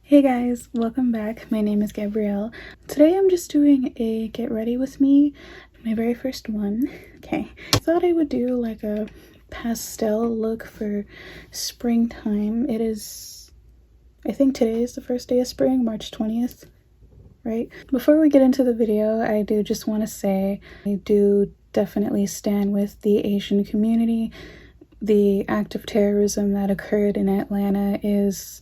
Hey guys, welcome back. My name is Gabrielle. Today I'm just doing a get ready with me, my very first one. Okay, I thought I would do like a pastel look for springtime. It is, I think today is the first day of spring, March 20th, right? Before we get into the video, I do just want to say I do definitely stand with the Asian community. The act of terrorism that occurred in Atlanta is,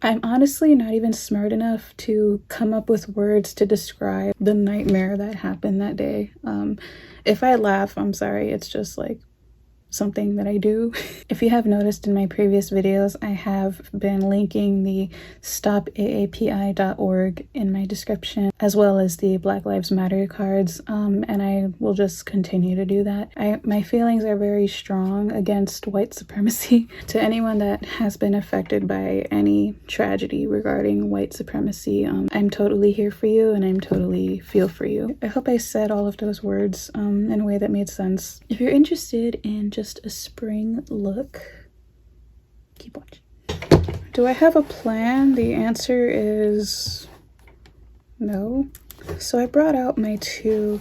I'm honestly not even smart enough to come up with words to describe the nightmare that happened that day. If I laugh, I'm sorry. It's just like something that I do. If you have noticed in my previous videos, I have been linking the stopaapi.org in my description, as well as the Black Lives Matter cards, and I will just continue to do that. My feelings are very strong against white supremacy. To anyone that has been affected by any tragedy regarding white supremacy, I'm totally here for you and I'm totally feel for you. I hope I said all of those words in a way that made sense. If you're interested in just a spring look, keep watching. Do I have a plan? The answer is no. So I brought out my two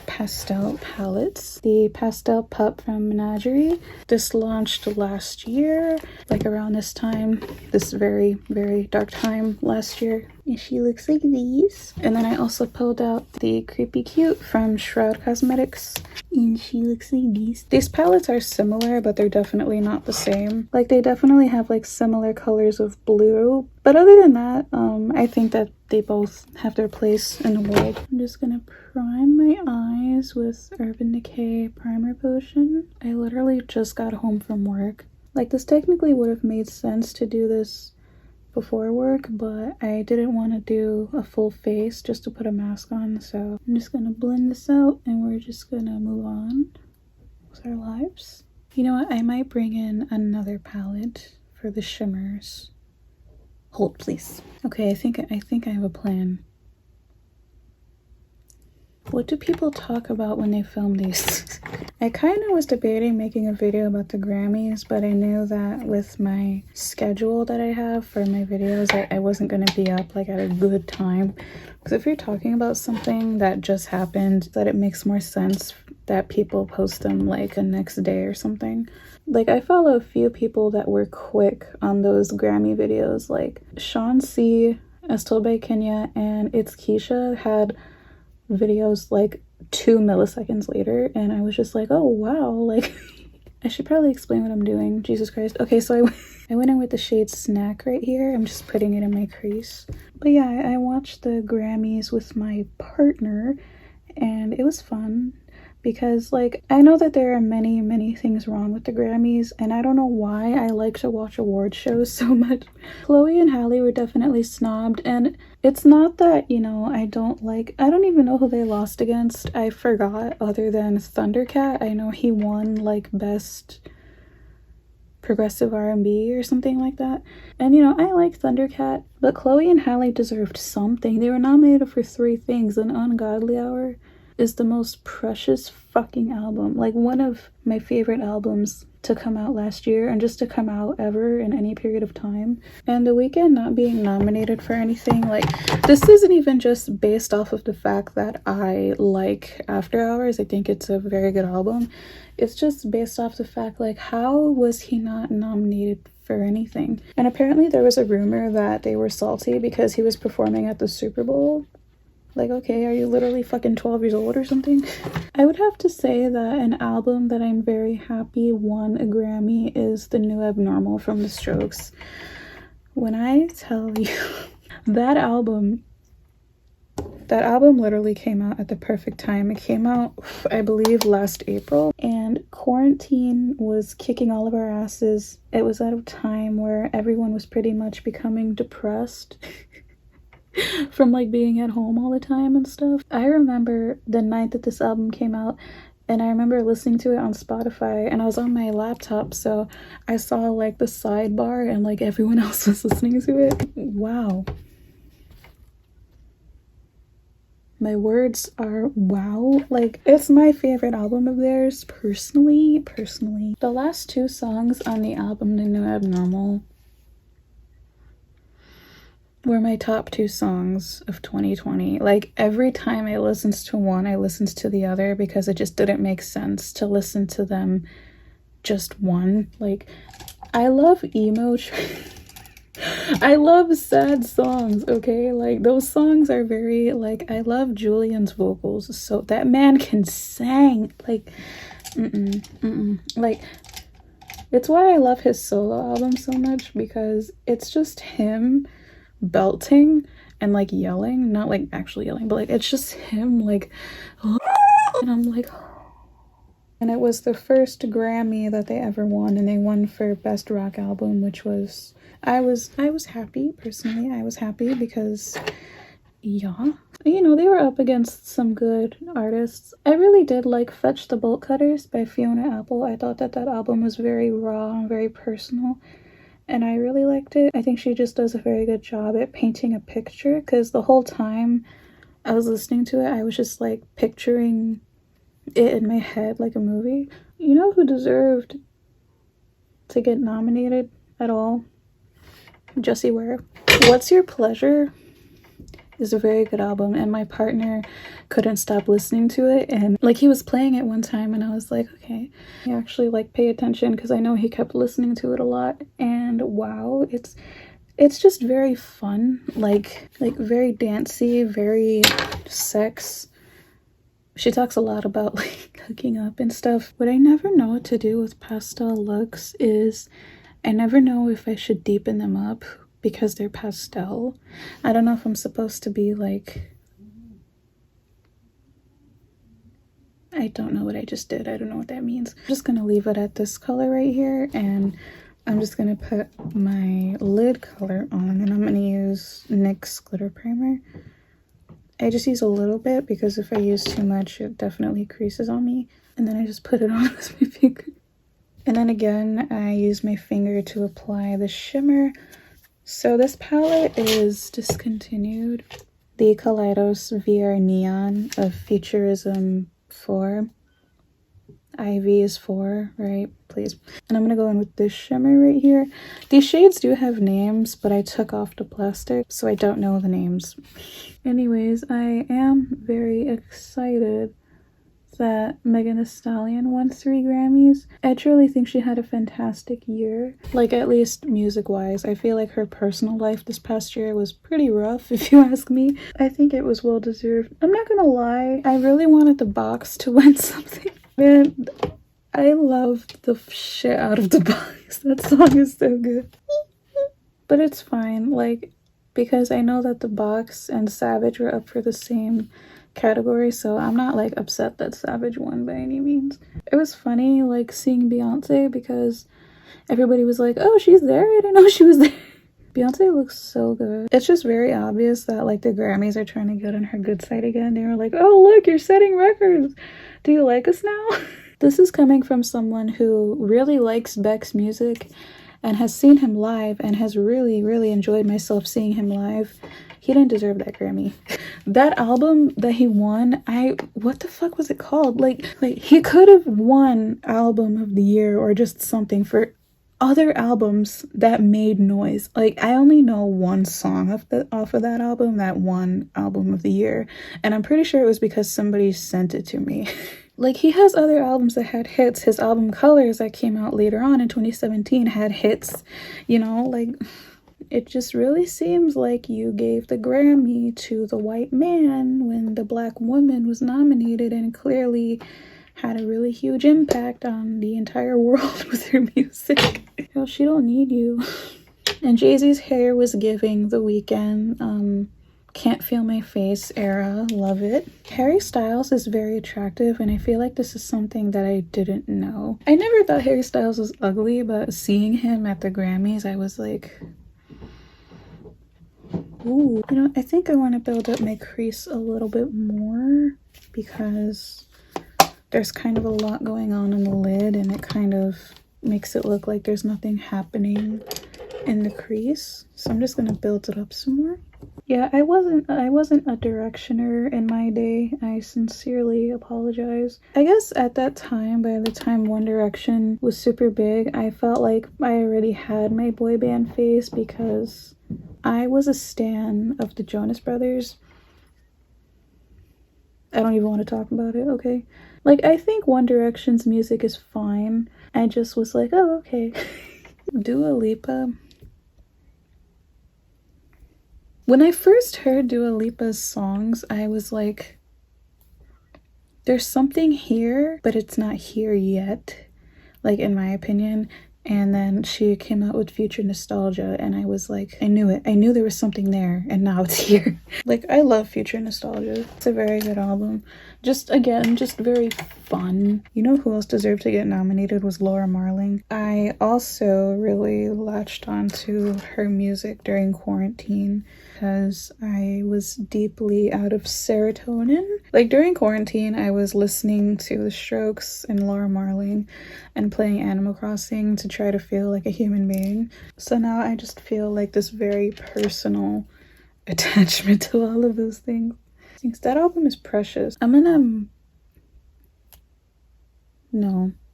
pastel palettes. The Pastel Pup from Menagerie. This launched last year, like around this time, this very dark time last year. And she looks like these. And then I also pulled out the Creepy Cute from Shroud Cosmetics. And she looks like these. These palettes are similar, but they're definitely not the same. Like, they definitely have like similar colors of blue. But other than that, I think that they both have their place in the world. I'm just gonna prime my eyes with Urban Decay Primer Potion. I literally just got home from work. Like, this technically would have made sense to do this before work, but I didn't want to do a full face just to put a mask on, so I'm just gonna blend this out and we're just gonna move on with our lives. You know what, I might bring in another palette for the shimmers. Hold please. Okay, I think I have a plan. What do people talk about when they film these? I kind of was debating making a video about the Grammys, but I knew that with my schedule that I have for my videos, I wasn't going to be up like at a good time. Because if you're talking about something that just happened, that it makes more sense that people post them like a next day or something. Like, I follow a few people that were quick on those Grammy videos, like Sean C, Estel by Kenya, and It's Keisha had videos like 2 milliseconds later, and I was just like, oh wow, like I should probably explain what I'm doing. Jesus Christ. Okay, so I went in with the shade Snack right here. I'm just putting it in my crease. But yeah, I watched the Grammys with my partner and it was fun. Because, like, I know that there are many things wrong with the Grammys, and I don't know why I like to watch award shows so much. Chloe and Halle were definitely snobbed, and it's not that, you know, I don't even know who they lost against. I forgot, other than Thundercat. I know he won, like, Best Progressive R&B or something like that. And, you know, I like Thundercat, but Chloe and Halle deserved something. They were nominated for 3 things, an Ungodly Hour is the most precious fucking album, like one of my favorite albums to come out last year and just to come out ever in any period of time. And The Weeknd not being nominated for anything, like, this isn't even just based off of the fact that I like After Hours. I think it's a very good album. It's just based off the fact, like, how was he not nominated for anything? And apparently there was a rumor that they were salty because he was performing at the Super Bowl. Like, okay, are you literally fucking 12 years old or something? I would have to say that an album that I'm very happy won a Grammy is The New Abnormal from The Strokes. When I tell you, that album literally came out at the perfect time. It came out, I believe, last April, and quarantine was kicking all of our asses. It was at a time where everyone was pretty much becoming depressed from like being at home all the time and stuff. I remember the night that this album came out, and I remember listening to it on Spotify, and I was on my laptop, so I saw like the sidebar and like everyone else was listening to it. Wow. My words are wow. Like, it's my favorite album of theirs, personally. The last 2 songs on the album, The New Abnormal, were my top 2 songs of 2020. Like, every time I listened to one, I listened to the other because it just didn't make sense to listen to them just one. Like, I love emo I love sad songs, okay? Like, those songs are very, like, I love Julian's vocals, so that man can sing. Like, like, it's why I love his solo album so much, because it's just him belting and like yelling, not like actually yelling, but like it's just him like and I'm like, and it was the first Grammy that they ever won, and they won for Best Rock Album, which was I was happy. Personally, I was happy because yeah, you know, they were up against some good artists. I really did like Fetch the Bolt Cutters by Fiona Apple. I thought that album was very raw and very personal, and I really liked it. I think she just does a very good job at painting a picture, because the whole time I was listening to it, I was just like picturing it in my head like a movie. You know who deserved to get nominated at all? Jessie Ware. What's Your Pleasure is a very good album, and my partner couldn't stop listening to it, and like he was playing it one time and I was like, okay, I actually like pay attention, because I know he kept listening to it a lot, and wow, it's just very fun, like very dancey, very sex. She talks a lot about like hooking up and stuff. What I never know what to do with pastel looks is I never know if I should deepen them up because they're pastel. I don't know if I'm supposed to be like, I don't know what I just did. I don't know what that means. I'm just gonna leave it at this color right here, and I'm just gonna put my lid color on, and I'm gonna use NYX glitter primer. I just use a little bit because if I use too much, it definitely creases on me. And then I just put it on with my finger. And then again, I use my finger to apply the shimmer. So this palette is Discontinued, the Kaleidos VR Neon of Futurism 4. IV is 4, right? Please. And I'm gonna go in with this shimmer right here. These shades do have names, but I took off the plastic, so I don't know the names. Anyways, I am very excited that Megan Thee Stallion won 3 Grammys. I truly think she had a fantastic year. Like, at least music-wise. I feel like her personal life this past year was pretty rough, if you ask me. I think it was well-deserved. I'm not gonna lie, I really wanted The Box to win something. Man, I loved the shit out of The Box. That song is so good. But it's fine, like, because I know that The Box and Savage were up for the same category, so I'm not like upset that Savage won by any means. It was funny like seeing Beyonce, because everybody was like, oh, she's there, I didn't know she was there. Beyonce looks so good. It's just very obvious that like the Grammys are trying to get on her good side again. They were like, oh look, you're setting records, do you like us now? This is coming from someone who really likes Beck's music and has seen him live and has really enjoyed myself seeing him live. He didn't deserve that Grammy. That album that he won, what the fuck was it called? Like he could have won album of the year or just something for other albums that made noise. Like, I only know one song off of that album that won album of the year, and I'm pretty sure it was because somebody sent it to me. Like, he has other albums that had hits. His album Colors that came out later on in 2017 had hits, you know, like, it just really seems like you gave the Grammy to the white man when the black woman was nominated and clearly had a really huge impact on the entire world with her music. Girl, she don't need you. And Jay-Z's hair was giving The Weeknd. Can't Feel My Face era, love it. Harry Styles is very attractive, and I feel like this is something that I didn't know. I never thought Harry Styles was ugly, but seeing him at the Grammys, I was like, ooh. You know, I think I want to build up my crease a little bit more because there's kind of a lot going on the lid, and it kind of makes it look like there's nothing happening in the crease. So I'm just gonna build it up some more. Yeah, I wasn't a directioner in my day. I sincerely apologize. I guess at that time, by the time One Direction was super big, I felt like I already had my boy band phase because I was a stan of the Jonas Brothers. I don't even want to talk about it, okay? Like, I think One Direction's music is fine. I just was like, oh, okay. Dua Lipa. When I first heard Dua Lipa's songs, I was like, there's something here, but it's not here yet, like, in my opinion. And then she came out with Future Nostalgia, and I was like, I knew it. I knew there was something there, and now it's here. Like, I love Future Nostalgia. It's a very good album. Just, again, just very fun. You know who else deserved to get nominated was Laura Marling. I also really latched onto her music during quarantine because I was deeply out of serotonin. Like, during quarantine, I was listening to The Strokes and Laura Marling and playing Animal Crossing to try to feel like a human being. So now I just feel like this very personal attachment to all of those things. That album is precious. No,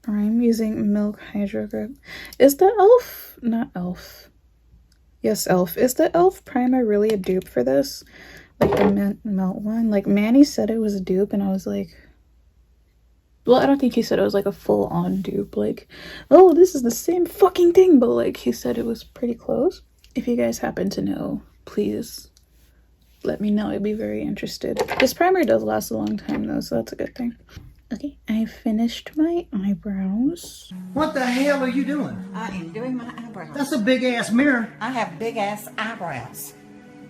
I'm using Milk Hydro Grip. Is the elf, not elf. Yes, elf. Is the elf primer really a dupe for this? Like the melt one? Like, Manny said it was a dupe, and I was like, well, I don't think he said it was like a full-on dupe. Like, oh, this is the same fucking thing, but like, he said it was pretty close. If you guys happen to know, please let me know. I'd be very interested. This primer does last a long time though, so that's a good thing. Okay, I finished my eyebrows. What the hell are you doing? I am doing my eyebrows. That's a big ass mirror. I have big ass eyebrows.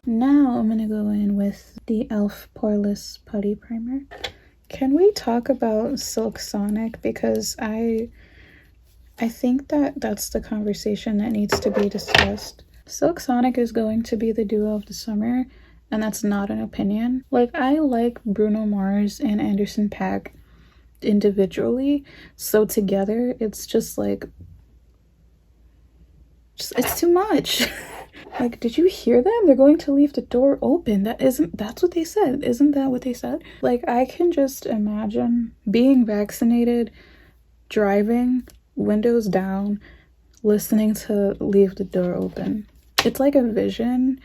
Now I'm gonna go in with the e.l.f. Poreless Putty Primer. Can we talk about Silk Sonic? Because I think that that's the conversation that needs to be discussed. Silk Sonic is going to be the duo of the summer, and that's not an opinion. Like, I like Bruno Mars and Anderson .Paak individually, so together it's just like, it's too much. Like, did you hear them? They're going to leave the door open. That's what they said. Isn't that what they said? Like, I can just imagine being vaccinated, driving, windows down, listening to Leave the Door Open. It's like a vision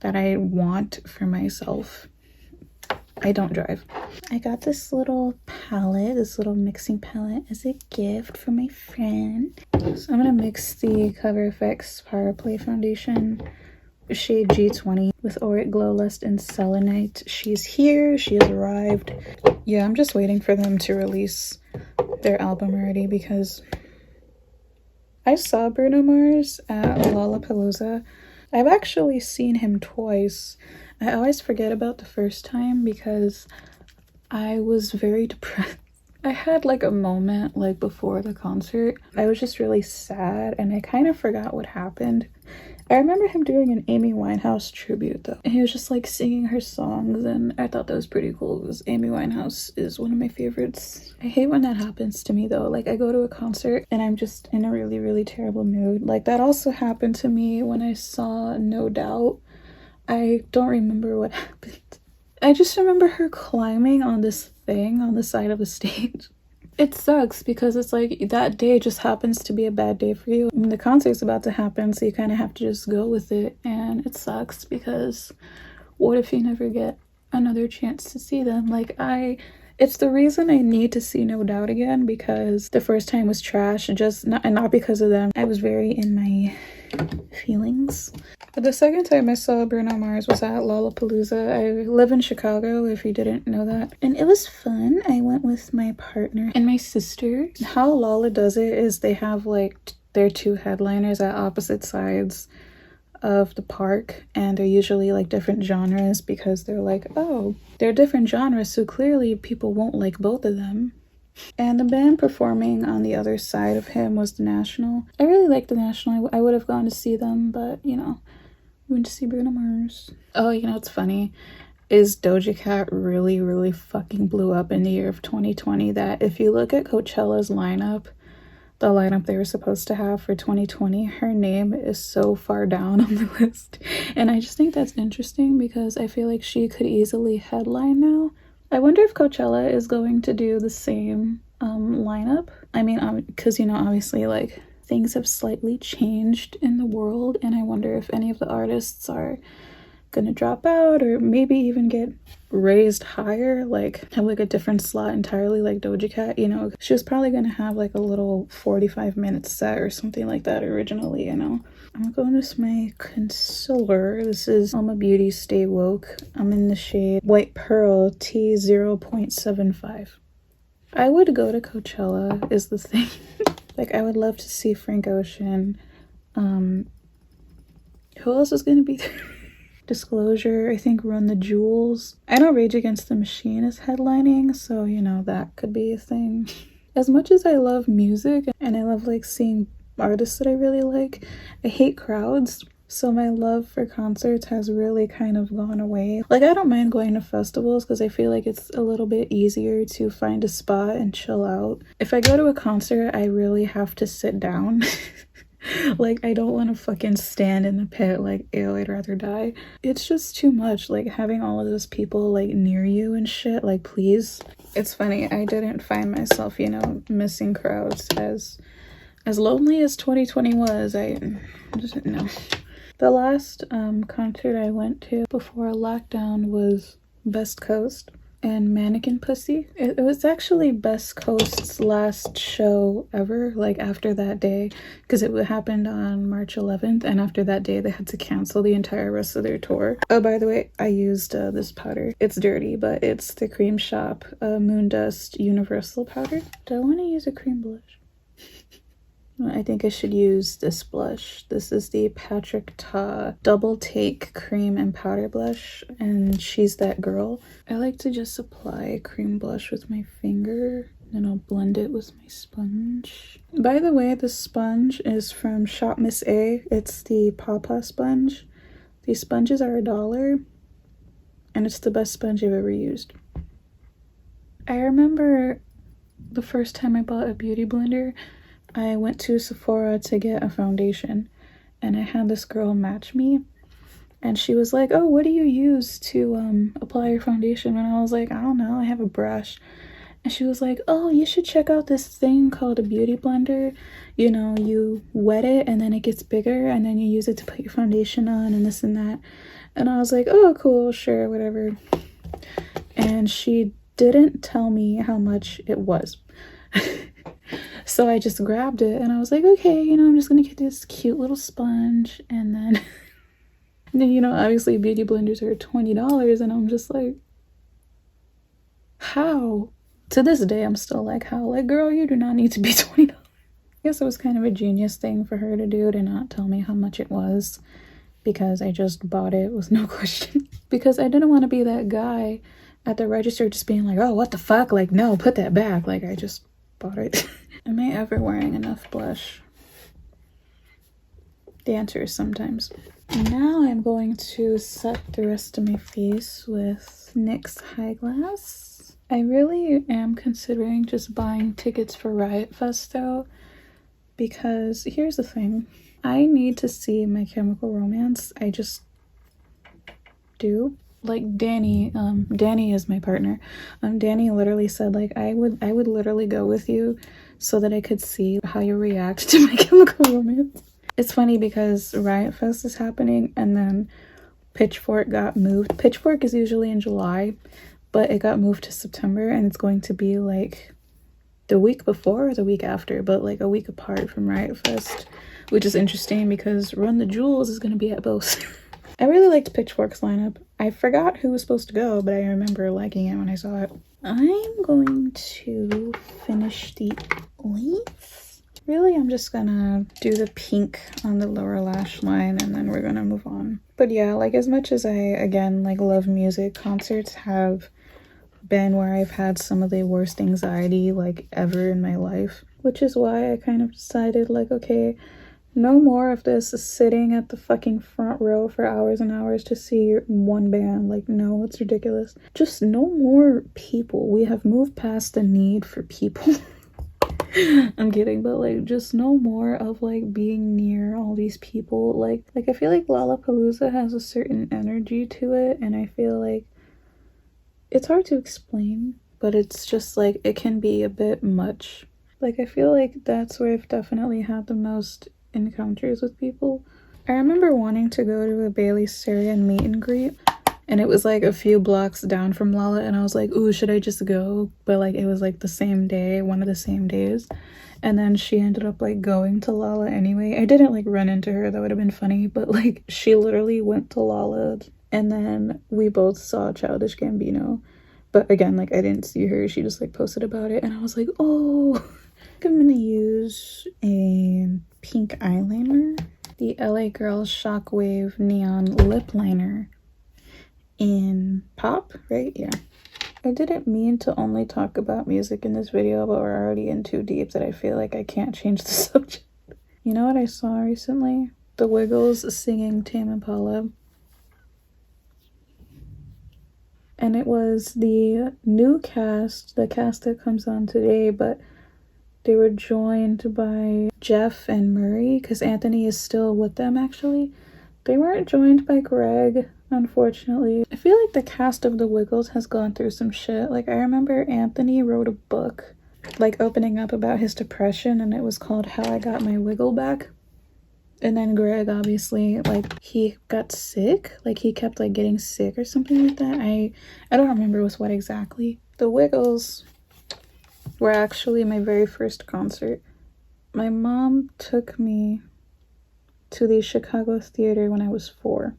that I want for myself. I don't drive. I got this little palette, this little mixing palette as a gift from my friend. So I'm gonna mix the Cover FX Power Play Foundation shade G20 with Auric Glow Lust and Selenite. She's here, she has arrived. Yeah, I'm just waiting for them to release their album already because I saw Bruno Mars at Lollapalooza. I've actually seen him twice. I always forget about the first time because I was very depressed. I had like a moment like before the concert. I was just really sad and I kind of forgot what happened. I remember him doing an Amy Winehouse tribute though. And he was just like singing her songs and I thought that was pretty cool because Amy Winehouse is one of my favorites. I hate when that happens to me though. Like, I go to a concert and I'm just in a really, really terrible mood. Like, that also happened to me when I saw No Doubt. I don't remember what happened. I just remember her climbing on this thing on the side of the stage. It sucks because it's like that day just happens to be a bad day for you. I mean, the concert's about to happen, so you kind of have to just go with it. And it sucks because what if you never get another chance to see them? Like, it's the reason I need to see No Doubt again, because the first time was trash, and not because of them. I was very in my feelings. But the second time I saw Bruno Mars was at Lollapalooza. I live in Chicago, if you didn't know that. And it was fun. I went with my partner and my sister. How Lolla does it is they have like their two headliners at opposite sides of the park, and they're usually like different genres because they're like, oh, they're different genres, so clearly people won't like both of them. And the band performing on the other side of him was The National. I really liked The National. I would have gone to see them, but you know, we went to see Bruno Mars. Oh, you know what's funny is Doja Cat really, really fucking blew up in the year of 2020. That if you look at Coachella's lineup, the lineup they were supposed to have for 2020, her name is so far down on the list. And I just think that's interesting because I feel like she could easily headline now. I wonder if Coachella is going to do the same lineup. I mean, because, you know, obviously, like, things have slightly changed in the world, and I wonder if any of the artists are gonna drop out or maybe even get raised higher, like have like a different slot entirely, like Doja Cat, you know. She was probably gonna have like a little 45-minute set or something like that originally, you know. I'm going to my concealer. This is Alma Beauty Stay Woke. I'm in the shade White Pearl T0.75. I would go to Coachella is the thing. Like, I would love to see Frank Ocean. Who else is gonna be there? Disclosure, I think Run the Jewels. I know Rage Against the Machine is headlining, so you know that could be a thing. As much as I love music and I love like seeing artists that I really like, I hate crowds. So my love for concerts has really kind of gone away. Like, I don't mind going to festivals because I feel like it's a little bit easier to find a spot and chill out. If I go to a concert, I really have to sit down. Like, I don't want to fucking stand in the pit. Like, ew, I'd rather die. It's just too much, like having all of those people like near you and shit. Like, please. It's funny, I didn't find myself, you know, missing crowds as lonely as 2020 was. I just, no. The last concert I went to before lockdown was Best Coast and Mannequin Pussy. It was actually Best Coast's last show ever, like after that day, because it happened on March 11th, and after that day they had to cancel the entire rest of their tour. Oh, by the way, I used this powder. It's dirty, but it's the Cream Shop Moondust Universal powder. Do I want to use a cream blush? I think I should use this blush. This is the Patrick Ta Double Take Cream and Powder Blush, and She's That Girl. I like to just apply a cream blush with my finger, and I'll blend it with my sponge. By the way, the sponge is from Shop Miss A. It's the Pawpaw sponge. These sponges are $1, and it's the best sponge I've ever used. I remember the first time I bought a beauty blender, I went to Sephora to get a foundation, and I had this girl match me, and she was like, oh, what do you use to apply your foundation? And I was like, I don't know, I have a brush. And she was like, oh, you should check out this thing called a beauty blender. You know, you wet it and then it gets bigger, and then you use it to put your foundation on and this and that. And I was like, oh, cool, sure, whatever. And she didn't tell me how much it was. So I just grabbed it and I was like, okay, you know, I'm just gonna get this cute little sponge, and then you know, obviously beauty blenders are $20, and I'm just like, how? To this day I'm still like, how? Like, girl, you do not need to be $20. I guess it was kind of a genius thing for her to do, to not tell me how much it was, because I just bought it with no question. Because I didn't want to be that guy at the register just being like, oh, what the fuck, like, no, put that back. Like, I just bought it. Am I ever wearing enough blush? The answer is sometimes. Now I'm going to set the rest of my face with NYX High Glass. I really am considering just buying tickets for Riot Fest though, because here's the thing. I need to see My Chemical Romance. I just do. Like Danny is my partner. Danny literally said, like, I would literally go with you so that I could see how you react to My Chemical Romance. It's funny because Riot Fest is happening, and then Pitchfork got moved. Pitchfork is usually in July, but it got moved to September, and it's going to be like the week before or the week after, but like a week apart from Riot Fest, which is interesting because Run the Jewels is going to be at both. I really liked Pitchfork's lineup. I forgot who was supposed to go, but I remember liking it when I saw it. I'm going to finish the leaf. Really, I'm just gonna do the pink on the lower lash line, and then we're gonna move on. But yeah, like, as much as I, again, like, love music, concerts have been where I've had some of the worst anxiety, like, ever in my life. Which is why I kind of decided, like, okay, no more of this sitting at the fucking front row for hours and hours to see one band. Like, no, it's ridiculous. Just no more people. We have moved past the need for people. I'm kidding, but like, just no more of like being near all these people. Like I feel like Lollapalooza has a certain energy to it, and I feel like it's hard to explain, but it's just like, it can be a bit much. Like, I feel like that's where I've definitely had the most encounters with people. I remember wanting to go to a Bailey Sarian meet and greet, and it was like a few blocks down from Lala, and I was like, ooh, should I just go? But like, it was like the same day, one of the same days. And then she ended up like going to Lala anyway. I didn't like run into her, that would have been funny, but like she literally went to Lala, and then we both saw Childish Gambino. But again, like I didn't see her, she just like posted about it, and I was like, oh. I'm gonna use a pink eyeliner, the LA Girl Shockwave Neon Lip Liner in Pop, right? Yeah. I didn't mean to only talk about music in this video, but we're already in too deep that I feel like I can't change the subject. You know what I saw recently? The Wiggles singing Tame Impala. And it was the new cast, the cast that comes on today, but they were joined by Jeff and Murray, because Anthony is still with them actually. They weren't joined by Greg, unfortunately. I feel like the cast of the Wiggles has gone through some shit. Like, I remember Anthony wrote a book, like, opening up about his depression, and it was called How I Got My Wiggle Back. And then Greg, obviously, like, he got sick. Like, he kept, like, getting sick or something like that. I don't remember with what exactly. The Wiggles were actually my very first concert. My mom took me to the Chicago theater when I was 4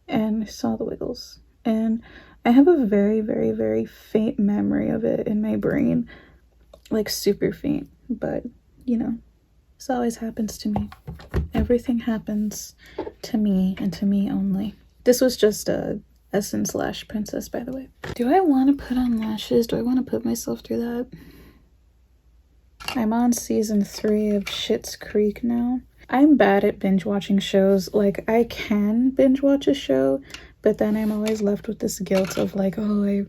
and I saw the Wiggles, and I have a very, very, very faint memory of it in my brain, like super faint, but you know, this always happens to me. Everything happens to me and to me only. This was just a Essence/Princess, by the way. Do I want to put on lashes? Do I want to put myself through that? I'm on season 3 of Schitt's Creek now. I'm bad at binge watching shows. Like, I can binge watch a show, but then I'm always left with this guilt of like, oh,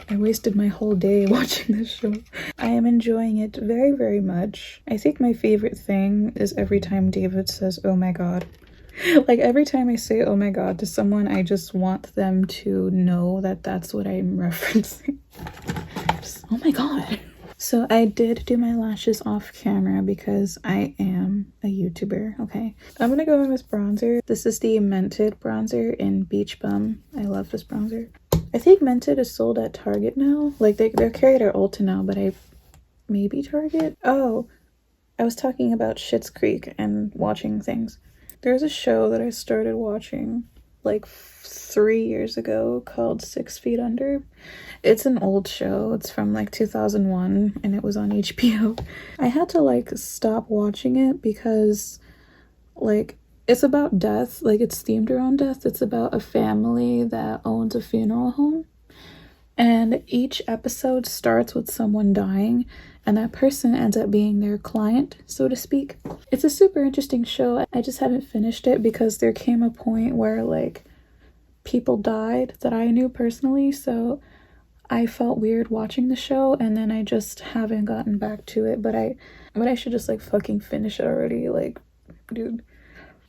I wasted my whole day watching this show. I am enjoying it very, very much. I think my favorite thing is every time David says, oh my god. Like, every time I say oh my god to someone, I just want them to know that that's what I'm referencing. Just, oh my god. So I did do my lashes off camera because I am a YouTuber, okay? I'm gonna go in with bronzer. This is the Mented bronzer in Beach Bum. I love this bronzer. I think Mented is sold at Target now. Like, they're carried at Ulta now, but maybe Target? Oh, I was talking about Schitt's Creek and watching things. There's a show that I started watching like 3 years ago called 6 Feet Under. It's an old show. It's from like 2001 and it was on HBO. I had to like stop watching it because like it's about death. Like, it's themed around death. It's about a family that owns a funeral home, and each episode starts with someone dying, and that person ends up being their client, so to speak. It's a super interesting show. I just haven't finished it because there came a point where like people died that I knew personally, so I felt weird watching the show, and then I just haven't gotten back to it. But I should just like fucking finish it already, like, dude.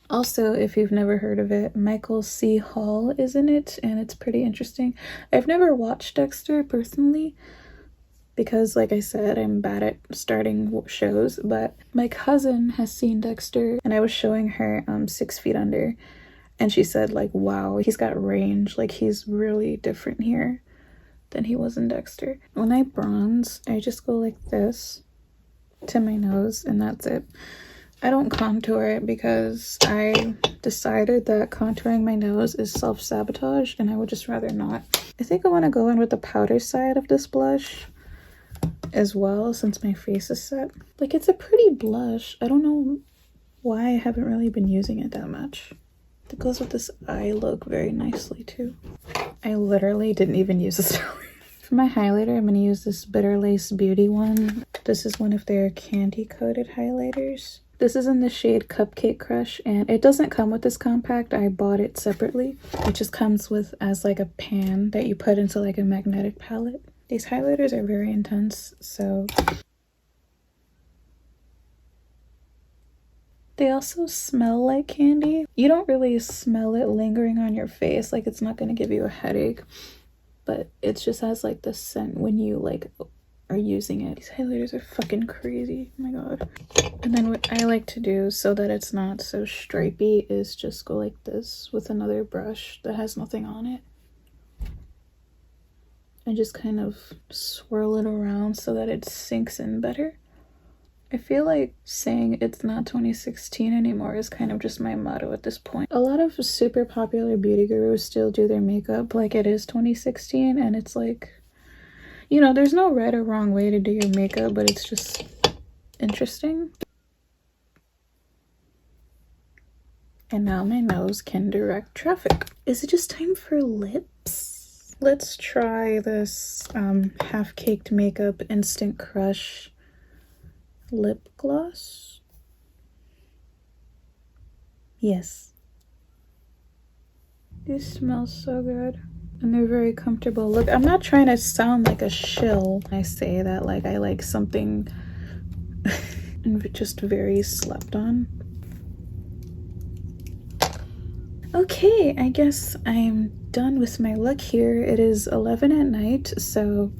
Also, if you've never heard of it, Michael C. Hall is in it, and it's pretty interesting. I've never watched Dexter personally because, like I said, I'm bad at starting shows, but my cousin has seen Dexter, and I was showing her 6 Feet Under, and she said like, wow, he's got range. Like, he's really different here than he was in Dexter. When I bronze, I just go like this to my nose, and that's it. I don't contour it because I decided that contouring my nose is self-sabotage, and I would just rather not. I think I want to go in with the powder side of this blush as well, since my face is set. Like, it's a pretty blush. I don't know why I haven't really been using it that much. It goes with this eye look very nicely too. I literally didn't even use this. For my highlighter, I'm going to use this Bitter Lace Beauty one. This is one of their candy coated highlighters. This is in the shade Cupcake Crush, and it doesn't come with this compact. I bought it separately. It just comes with as like a pan that you put into like a magnetic palette. These highlighters are very intense, so they also smell like candy. You don't really smell it lingering on your face, like it's not going to give you a headache, but it just has like the scent when you like are using it. These highlighters are fucking crazy. Oh my god. And then what I like to do so that it's not so stripy is just go like this with another brush that has nothing on it. And just kind of swirl it around so that it sinks in better. I feel like saying it's not 2016 anymore is kind of just my motto at this point. A lot of super popular beauty gurus still do their makeup like it is 2016, and it's like, you know, there's no right or wrong way to do your makeup, but it's just interesting. And now my nose can direct traffic. Is it just time for lips? Let's try this half-caked makeup instant crush lip gloss. Yes. These smell so good. And they're very comfortable. Look, I'm not trying to sound like a shill. I say that like I like something just very slept on. Okay, I guess I'm done with my look here. It is 11 at night, so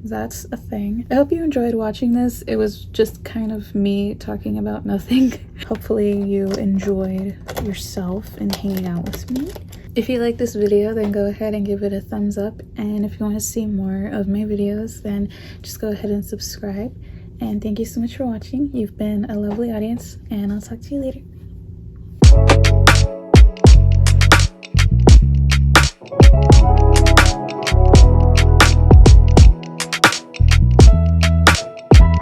that's a thing. I hope you enjoyed watching this. It was just kind of me talking about nothing. Hopefully you enjoyed yourself and hanging out with me. If you like this video, then go ahead and give it a thumbs up. And if you want to see more of my videos, then just go ahead and subscribe. And thank you so much for watching. You've been a lovely audience, and I'll talk to you later.